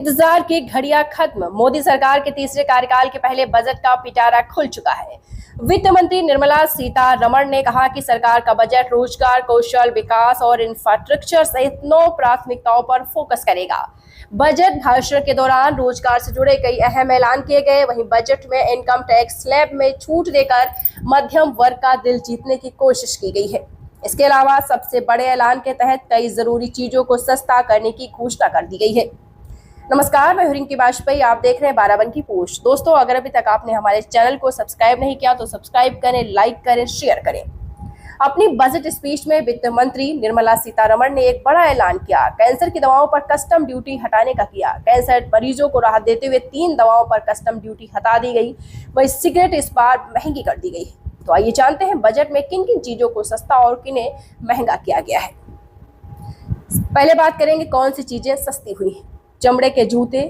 इंतजार की घड़ियां खत्म। मोदी सरकार के तीसरे कार्यकाल के पहले बजट का पिटारा खुल चुका है। वित्त मंत्री निर्मला सीतारमण ने कहा कि सरकार का बजट रोजगार, कौशल विकास और इंफ्रास्ट्रक्चर सहित 9 प्राथमिकताओं पर फोकस करेगा। बजट भाषण के दौरान रोजगार से जुड़े कई अहम ऐलान किए गए। वहीं बजट में इनकम टैक्स स्लैब में छूट देकर मध्यम वर्ग का दिल जीतने की कोशिश की गई है। इसके अलावा सबसे बड़े ऐलान के तहत कई जरूरी चीजों को सस्ता करने की घोषणा कर दी गई है। नमस्कार, मैं रिंकी वाजपेयी, आप देख रहे हैं बाराबंकी पोस्ट। दोस्तों, अगर अभी तक आपने हमारे चैनल को सब्सक्राइब नहीं किया तो सब्सक्राइब करें, लाइक करें, शेयर करें। अपनी बजट स्पीच में वित्त मंत्री निर्मला सीतारमण ने एक बड़ा ऐलान किया। कैंसर की दवाओं पर कस्टम ड्यूटी हटाने का किया। कैंसर मरीजों को राहत देते हुए 3 दवाओं पर कस्टम ड्यूटी हटा दी गई। वही सिगरेट इस बार महंगी कर दी गई। तो आइए जानते हैं बजट में किन किन चीजों को सस्ता और किन्हें महंगा किया गया है। पहले बात करेंगे कौन सी चीजें सस्ती हुई हैं। चमड़े के जूते,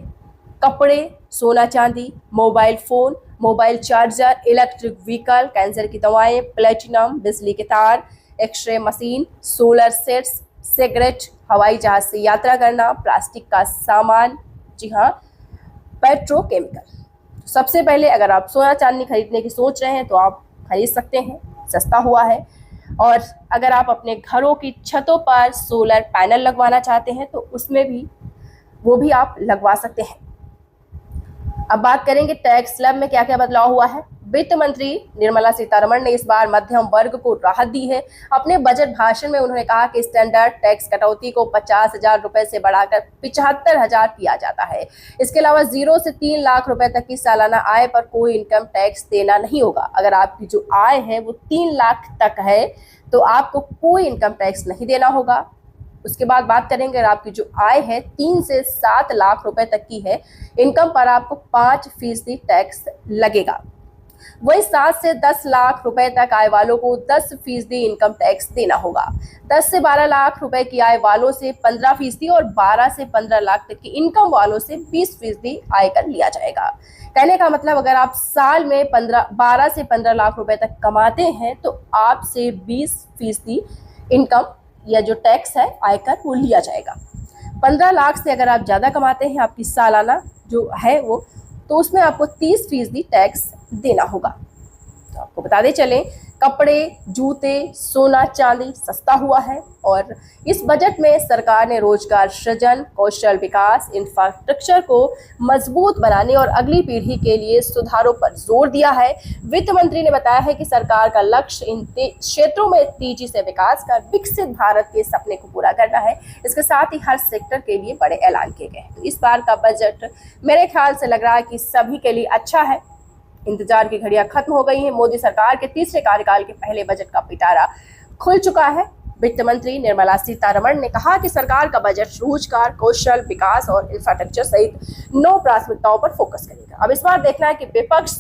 कपड़े, सोना चांदी, mobile phone, mobile charger, electric vehicle, cancer की दवाएं, प्लेटिनम, बिजली के तार, x-ray machine, solar sets, cigarette, हवाई जहाज से यात्रा करना, प्लास्टिक का सामान, जी हाँ, पेट्रोकेमिकल। सबसे पहले अगर आप सोना चांदी खरीदने की सोच रहे हैं तो आप खरीद सकते हैं, सस्ता हुआ है। और अगर आप अपने घरों की छतों पर सोलर पैनल लगवाना चाहते हैं तो उसमें भी वो भी आप लगवा सकते हैं। अब बात करेंगे टैक्स स्लैब में क्या क्या बदलाव हुआ है। वित्त मंत्री निर्मला सीतारमण ने इस बार मध्यम वर्ग को राहत दी है। अपने बजट भाषण में उन्होंने कहा कि स्टैंडर्ड टैक्स कटौती को 50,000 रुपए से बढ़ाकर 75,000 किया जाता है। इसके अलावा 0 से 3 लाख रुपए तक की सालाना आय पर कोई इनकम टैक्स देना नहीं होगा। अगर आपकी जो आय है वो 3 लाख तक है तो आपको कोई इनकम टैक्स नहीं देना होगा। उसके बाद बात करेंगे अगर आपकी जो आय है 3 से 7 लाख रुपए तक की है, इनकम पर आपको 5% टैक्स लगेगा। वही 7 से 10 लाख रुपए तक आय वालों को 10% इनकम टैक्स देना होगा। 10 से 12 लाख रुपए की आय वालों से 15% और 12 से 15 लाख तक की इनकम वालों से 20% आयकर लिया जाएगा। कहने का मतलब अगर आप साल में 12 से 15 लाख रुपए तक कमाते हैं तो आपसे 20% इनकम या जो टैक्स है आयकर वो लिया जाएगा। 15 लाख से अगर आप ज़्यादा कमाते हैं, आपकी सालाना जो है वो, तो उसमें आपको 30% टैक्स देना होगा। तो आपको बताते चलें कपड़े, जूते, सोना चांदी सस्ता हुआ है। और इस बजट में सरकार ने रोजगार सृजन, कौशल विकास, इंफ्रास्ट्रक्चर को मजबूत बनाने और अगली पीढ़ी के लिए सुधारों पर जोर दिया है। वित्त मंत्री ने बताया है कि सरकार का लक्ष्य इन क्षेत्रों में तेजी से विकास कर विकसित भारत के सपने को पूरा करना है। इसके साथ ही हर सेक्टर के लिए बड़े ऐलान किए गए हैं। तो इस बार का बजट मेरे ख्याल से लग रहा है कि सभी के लिए अच्छा है। इंतजार की घड़ियां खत्म हो गई हैं। मोदी सरकार के तीसरे कार्यकाल के पहले बजट का पिटारा खुल चुका है। वित्त मंत्री निर्मला सीतारमण ने कहा कि सरकार का बजट रोजगार, कौशल विकास और इंफ्रास्ट्रक्चर सहित 9 प्राथमिकताओं पर फोकस करेगा। अब इस बार देखना है कि विपक्ष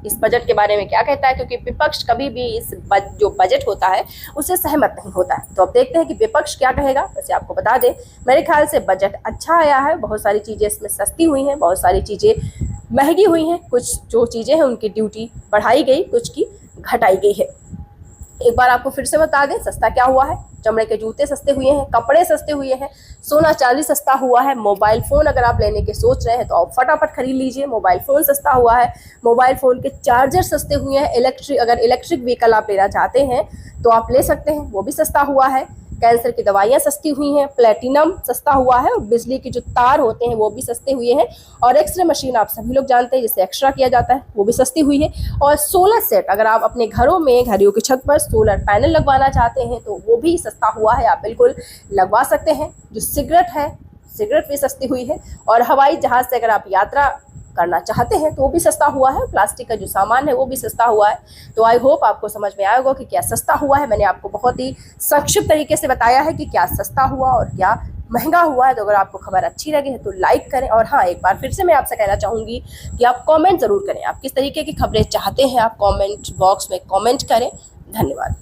इस बजट के बारे में क्या कहता है, क्योंकि विपक्ष कभी भी इस जो बजट होता है उससे सहमत नहीं होता है। तो अब देखते हैं कि विपक्ष क्या कहेगा। वैसे आपको बता दें, मेरे ख्याल से बजट अच्छा आया है। बहुत सारी चीज़ें इसमें सस्ती हुई हैं, बहुत सारी चीज़ें महंगी हुई हैं। कुछ जो चीज़ें हैं उनकी ड्यूटी बढ़ाई गई, कुछ की घटाई गई है। एक बार आपको फिर से बता दें सस्ता क्या हुआ है। चमड़े के जूते सस्ते हुए हैं, कपड़े सस्ते हुए हैं, सोना चांदी सस्ता हुआ है। मोबाइल फ़ोन अगर आप लेने के सोच रहे हैं तो आप फटाफट खरीद लीजिए, मोबाइल फ़ोन सस्ता हुआ है। मोबाइल फ़ोन के चार्जर सस्ते हुए हैं। अगर इलेक्ट्रिक व्हीकल आप लेना चाहते हैं तो आप ले सकते हैं, वो भी सस्ता हुआ है। कैंसर की दवाइयाँ सस्ती हुई हैं, प्लेटिनम सस्ता हुआ है और बिजली के जो तार होते हैं वो भी सस्ते हुए हैं। और एक्सरे मशीन आप सभी लोग जानते हैं जिससे एक्स्ट्रा किया जाता है, वो भी सस्ती हुई है। और सोलर सेट अगर आप अपने घरों में घरों की छत पर सोलर पैनल लगवाना चाहते हैं तो वो भी सस्ता हुआ है, आप बिल्कुल लगवा सकते हैं। जो सिगरेट है, सिगरेट भी सस्ती हुई है। और हवाई जहाज़ से अगर आप यात्रा करना चाहते हैं तो वो भी सस्ता हुआ है। प्लास्टिक का जो सामान है वो भी सस्ता हुआ है। तो आई होप आपको समझ में आया होगा कि क्या सस्ता हुआ है। मैंने आपको बहुत ही संक्षिप्त तरीके से बताया है कि क्या सस्ता हुआ और क्या महंगा हुआ है। तो अगर आपको खबर अच्छी लगी है तो लाइक करें। और हाँ, एक बार फिर से मैं आपसे कहना चाहूँगी कि आप कॉमेंट ज़रूर करें। आप किस तरीके की खबरें चाहते हैं, आप कॉमेंट बॉक्स में कॉमेंट करें। धन्यवाद।